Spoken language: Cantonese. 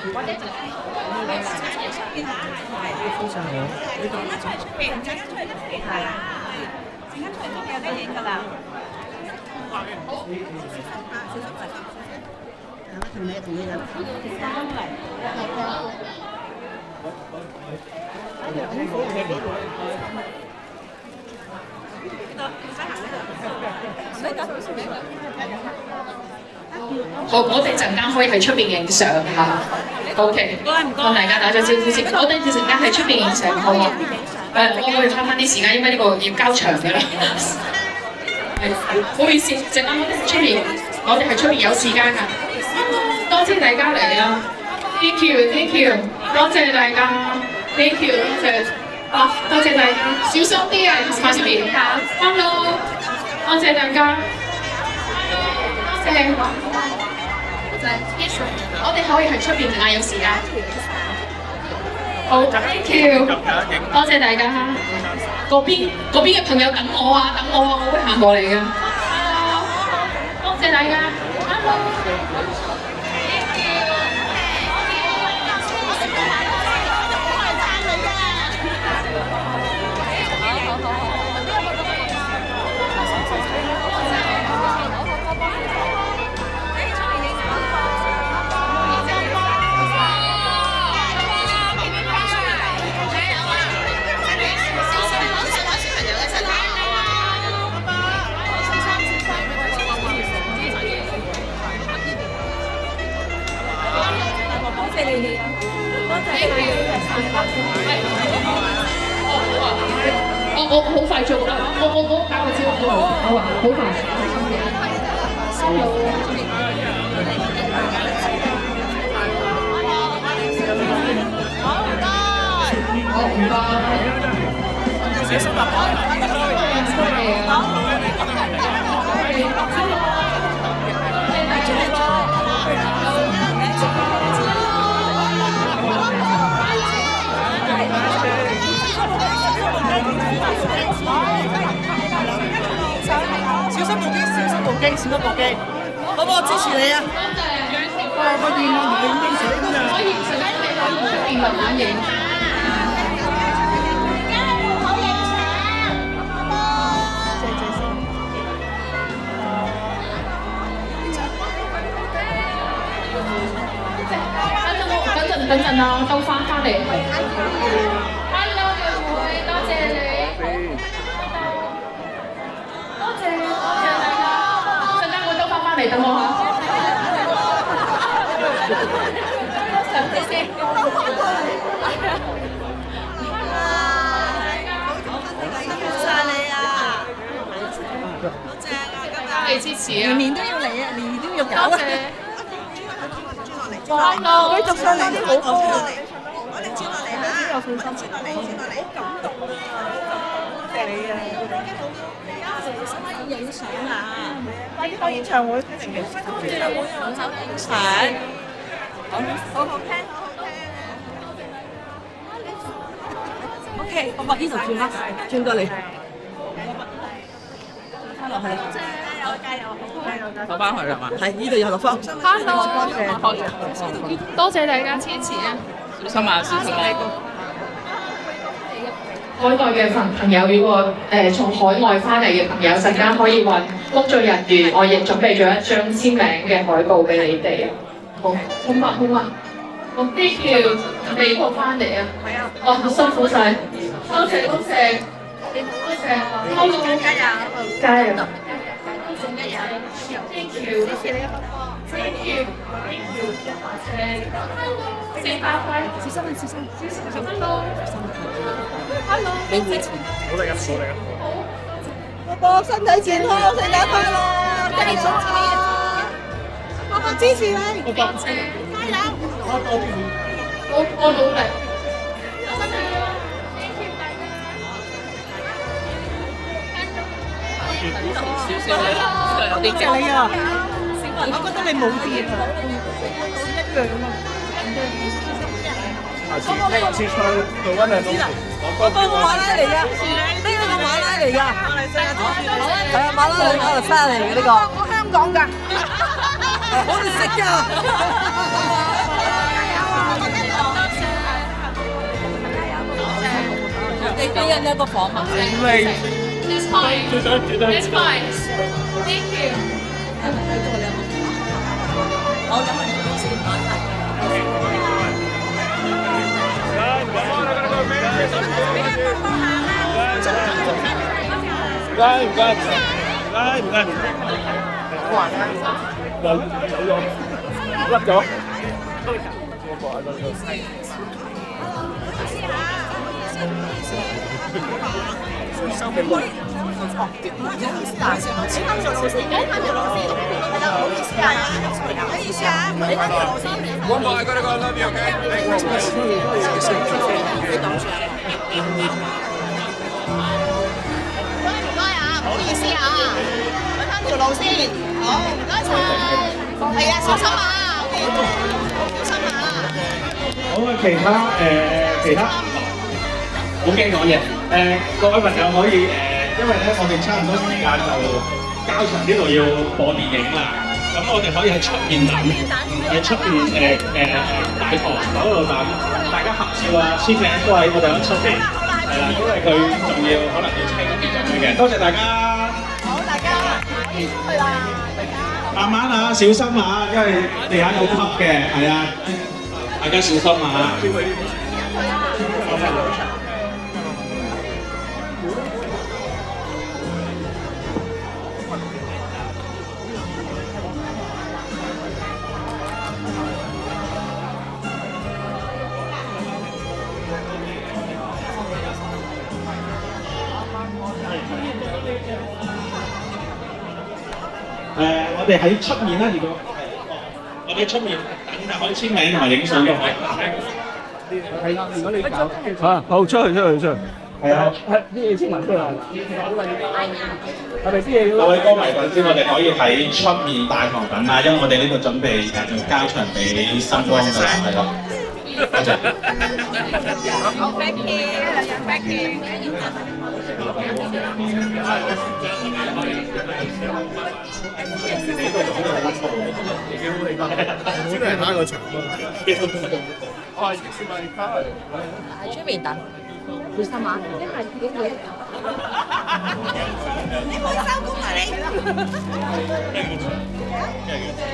非常好。好，我哋陣間可以喺出邊影相嚇。OK，同大家打咗招呼先。我哋陣間喺出邊影相，好冇？我會花翻啲時間，因為呢個要交場㗎啦。係，唔好意思，陣間我哋喺出邊有時間㗎。多謝大家嚟啊 ！Thank you，Thank you， 多謝大家 ，Thank you， 多謝。多謝大家，小心啲啊，小心啲嚇。Hello， 多謝大家。多謝。我哋可以喺出邊嗌有時間。好 ，Thank you， 多謝大家。嗰邊嘅朋友等我啊，我會行過嚟嘅。Hello， 多謝大家。Hello。我好快做啦！我打個招呼，好啊，好快。好唔該。小心啊！小心部機，小心部機，小心部機。寶寶，我支持你啊！我願望同你影相㗎。可以陣間你可以出邊慢慢影。等陣啊，兜翻嚟。Hello， 兩位，多謝你。多謝大家。陣間會兜翻嚟，等我嚇。上啲先。多謝你啊！好正啊！今日你支持啊！年年都要嚟啊，年年都要搞啊！多謝。Hello， 繼續上多啲好歌啊！我哋轉落嚟嚇，有信心，轉落嚟，好感動啊！多謝你啊！使乜要影相啊？快啲開演唱會，演唱會用手影相，好好聽，好好聽。OK，我把呢度轉啦，轉過嚟。翻落去。加油加油！加油加油！落翻去係嘛？係呢度有落翻。Hello， 多謝大家支持啊！小心啊，小心啊！海外嘅朋友，如果從海外翻嚟嘅朋友，陣間可以揾工作人員，我亦準備咗一張簽名嘅海報俾你哋。好嘛，好嘛。我啲叫美國翻嚟啊！係啊！哦，辛苦晒，多謝多謝，多謝，加油加油！Thank you， 謝謝你啊，Thank you，Thank you， 400塊，小心啊，小心，Hello，你會前，好嚟㗎，好嚟㗎。寶寶身體健康，聖誕快樂，加油啊！寶寶支持你，加油！我努力。多謝你啊！我覺得你冇變啊，一樣啊。下次唱到溫良東時，我幫我馬拉嚟㗎，呢個馬拉嚟㗎，係啊，馬拉嚟馬來西亞嚟嘅呢個，我香港㗎，我哋識㗎。係呢一個訪問。That's fine. That's fine. Thank you. 好，咁我哋先唔該晒。唔該，唔該，唔該，有用，甩咗。收皮喎。唔好意思啊，請翻條路線，請翻條路線，係啦，唔好意思啊，唔好意思啊，唔好意思啊。One more, I gotta go. I love you, okay? Thank you. 唔該啊，唔好意思啊，揾翻條路先。好，唔該晒。係啊，小心啊，OK，小心啊。好啊，其他好驚講嘢。各位朋友可以因為咧我哋差唔多時間就交場呢度要播電影啦，咁我哋可以喺出面等，喺出面大堂嗰度等，大家合照啊、簽名都喺我哋喺出邊，係啦，因為佢仲要可能要清潔咁樣嘅。多謝大家。好，大家可以出去啦，大家。慢慢啊，小心啊，因為地下好凹嘅，係啊，大家小心啊。我哋喺出面啦，如果我哋喺出面等就可以簽名同埋影相嘅。係啦，如果你搞好，出去。係啊，啲嘢簽埋出嚟。係咪啲嘢？各位歌迷粉絲，我哋可以喺出面大堂等啊，因為我哋呢度準備交場俾新光㗎啦，係咯。多謝。好 ，thank you，thank you。先嚟打個場。喺出面等，小心啊！一係自己去。你冇收工啊你！